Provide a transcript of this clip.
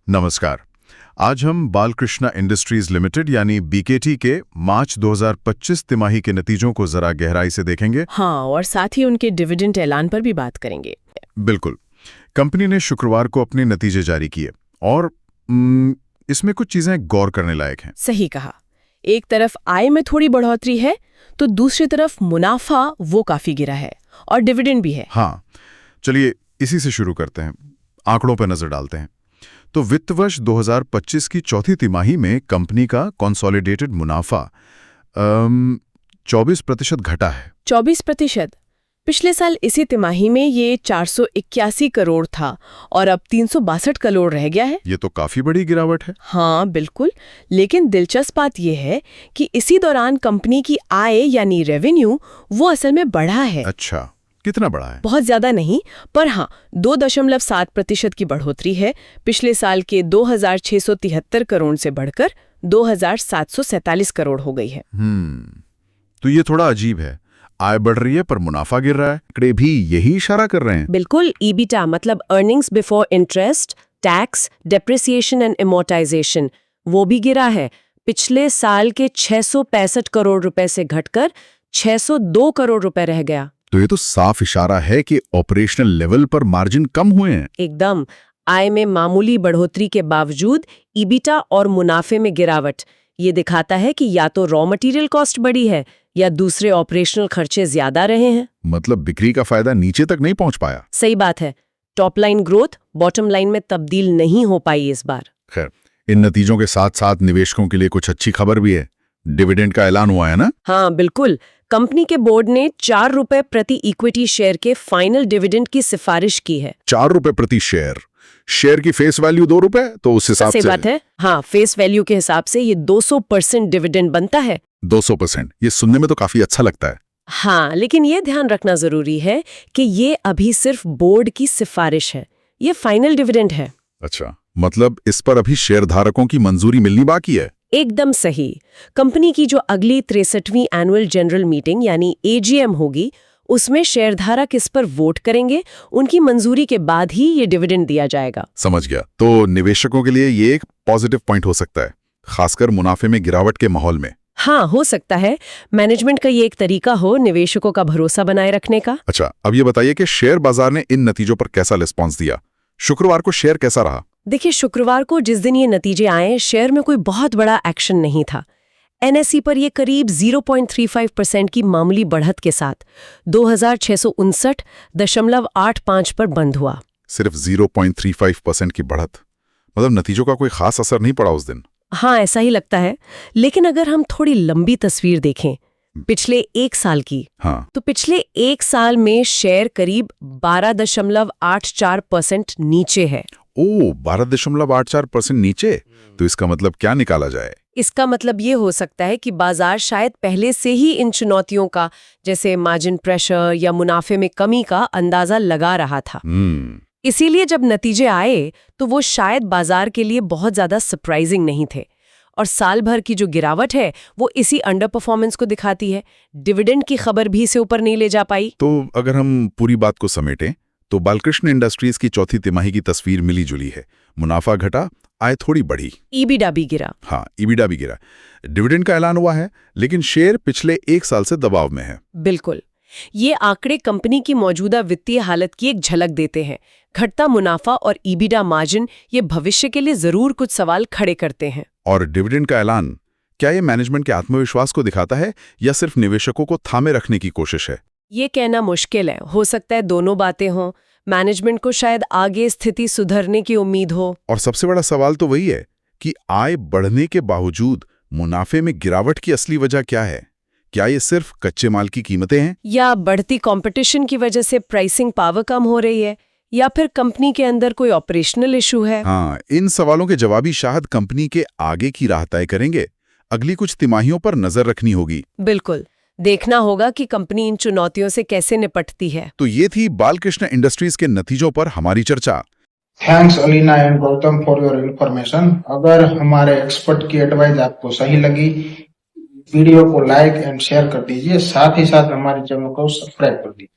नमस्कार। आज हम बालकृष्णा इंडस्ट्रीज लिमिटेड यानी बीकेटी के मार्च 2025 तिमाही के नतीजों को जरा गहराई से देखेंगे। हाँ, और साथ ही उनके डिविडेंड ऐलान पर भी बात करेंगे। बिल्कुल। कंपनी ने शुक्रवार को अपने नतीजे जारी किए और इसमें कुछ चीजें गौर करने लायक हैं। सही कहा। एक तरफ आय में थोड़ी बढ़ोतरी है तो दूसरी तरफ मुनाफा वो काफी गिरा है और डिविडेंड भी है। हाँ, चलिए इसी से शुरू करते हैं, आंकड़ों पर नजर डालते हैं। तो वित्त वर्ष 2025 की चौथी तिमाही में कंपनी का कंसोलिडेटेड मुनाफा 24% घटा है। 24%। पिछले साल इसी तिमाही में ये 481 करोड़ था और अब 362 करोड़ रह गया है। ये तो काफी बड़ी गिरावट है। हाँ बिल्कुल, लेकिन दिलचस्प बात यह है कि इसी दौरान कंपनी की आय यानी रेवेन्यू वो असल में बढ़ा है। अच्छा, कितना बढ़ा है? बहुत ज्यादा नहीं, पर हाँ 2.7% की बढ़ोतरी है। पिछले साल के 2673 करोड़ से बढ़कर 2747 करोड़ हो गई है। तो ये थोड़ा अजीब है। आय बढ़ रही है पर मुनाफा गिर रहा है। आंकड़े भी यही इशारा कर रहे हैं। बिल्कुल। ईबीटा मतलब earnings before interest, tax, depreciation and amortisation वो भी गिरा है। पिछले साल के 665 करोड़ रुपए से घटकर 602 करोड़ रुपए रह गया। तो ये तो साफ इशारा है कि ऑपरेशनल लेवल पर मार्जिन कम हुए हैं। एकदम। आय में मामूली बढ़ोतरी के बावजूद ईबीटा और मुनाफे में गिरावट ये दिखाता है कि या तो रॉ मटेरियल कॉस्ट बढ़ी है या दूसरे ऑपरेशनल खर्चे ज्यादा रहे हैं। मतलब बिक्री का फायदा नीचे तक नहीं पहुंच पाया। सही बात है। Top line growth bottom line में तब्दील नहीं हो पाई इस बार। खैर, इन नतीजों के साथ साथ निवेशकों के लिए कुछ अच्छी खबर भी है। डिविडेंड का ऐलान हुआ है ना? हाँ बिल्कुल। कंपनी के बोर्ड ने 4 रुपए प्रति इक्विटी शेयर के फाइनल डिविडेंड की सिफारिश की है। 4 रुपए प्रति शेयर। शेयर की फेस वैल्यू 2 रुपए, तो उस हिसाब से सही बात है। हाँ, फेस वैल्यू के हिसाब से ये 200% डिविडेंड बनता है। 200%। ये सुनने में तो काफी अच्छा लगता है। हाँ, लेकिन ये ध्यान रखना जरूरी है कि ये अभी सिर्फ बोर्ड की सिफारिश है, ये फाइनल डिविडेंड है। अच्छा, मतलब इस पर अभी शेयरधारकों की मंजूरी मिलनी बाकी है। एकदम सही। कंपनी की जो अगली 63वीं एनुअल जनरल मीटिंग यानी एजीएम होगी, उसमें शेयरधारक इस पर वोट करेंगे। उनकी मंजूरी के बाद ही ये डिविडेंड दिया जाएगा। समझ गया। तो निवेशकों के लिए ये एक पॉजिटिव पॉइंट हो सकता है, खासकर मुनाफे में गिरावट के माहौल में। हाँ, हो सकता है। मैनेजमेंट का ये एक तरीका हो निवेशकों का भरोसा बनाए रखने का। अच्छा, अब ये बताइए कि शेयर बाजार ने इन नतीजों पर कैसा रिस्पॉन्स दिया? शुक्रवार को शेयर कैसा रहा? देखिए, शुक्रवार को जिस दिन ये नतीजे आए, शेयर में कोई बहुत बड़ा एक्शन नहीं था। एनएसई पर ये करीब 0.35% की मामूली बढ़त के साथ 2659.85 पर बंद हुआ। सिर्फ 0.35% की बढ़त, मतलब नतीजों का कोई खास असर नहीं पड़ा उस दिन। हाँ, ऐसा ही लगता है। लेकिन अगर हम थोड़ी लंबी तस्वीर देखें, पिछले 1 साल की, हाँ, तो पिछले 1 साल में शेयर करीब 12.84% नीचे है। 12.84% नीचे? तो इसका मतलब क्या निकाला जाए? इसका मतलब ये हो सकता है कि बाजार शायद पहले से ही इन चुनौतियों का, जैसे मार्जिन प्रेशर या मुनाफे में कमी का अंदाजा लगा रहा था। इसीलिए जब नतीजे आए तो वो शायद बाजार के लिए बहुत ज्यादा सरप्राइजिंग नहीं थे। और साल भर की जो गिरावट है वो इसी अंडर परफॉर्मेंस को दिखाती है। डिविडेंड की खबर भी इसे ऊपर नहीं ले जा पाई। तो अगर हम पूरी बात को समेटें तो बालकृष्ण इंडस्ट्रीज की चौथी तिमाही की तस्वीर मिली जुली है। मुनाफा घटा, आय थोड़ी बढ़ी, ईबीटा भी गिरा। हाँ, ईबीटा भी गिरा। डिविडेंड का ऐलान हुआ है, लेकिन शेयर पिछले 1 साल से दबाव में है। बिल्कुल। ये आंकड़े कंपनी की मौजूदा वित्तीय हालत की एक झलक देते हैं। घटता मुनाफा और ईबीटा मार्जिन ये भविष्य के लिए जरूर कुछ सवाल खड़े करते हैं। और डिविडेंड का ऐलान, क्या ये मैनेजमेंट के आत्मविश्वास को दिखाता है या सिर्फ निवेशकों को थामे रखने की कोशिश है? ये कहना मुश्किल है। हो सकता है दोनों बातें हों। मैनेजमेंट को शायद आगे स्थिति सुधरने की उम्मीद हो। और सबसे बड़ा सवाल तो वही है कि आय बढ़ने के बावजूद मुनाफे में गिरावट की असली वजह क्या है? क्या ये सिर्फ कच्चे माल की कीमतें हैं, या बढ़ती कंपटीशन की वजह से प्राइसिंग पावर कम हो रही है, या फिर कंपनी के अंदर कोई ऑपरेशनल इशू है? हाँ, इन सवालों के जवाबी शायद कंपनी के आगे की राह तय करेंगे। अगली कुछ तिमाहियों पर नजर रखनी होगी। बिल्कुल। देखना होगा कि कंपनी इन चुनौतियों से कैसे निपटती है। तो ये थी बालकृष्ण इंडस्ट्रीज के नतीजों पर हमारी चर्चा। Thanks Alina and Gautam for your information. अगर हमारे एक्सपर्ट की एडवाइस आपको सही लगी, वीडियो को लाइक एंड शेयर कर दीजिए। साथ ही साथ हमारे चैनल को सब्सक्राइब कर दीजिए।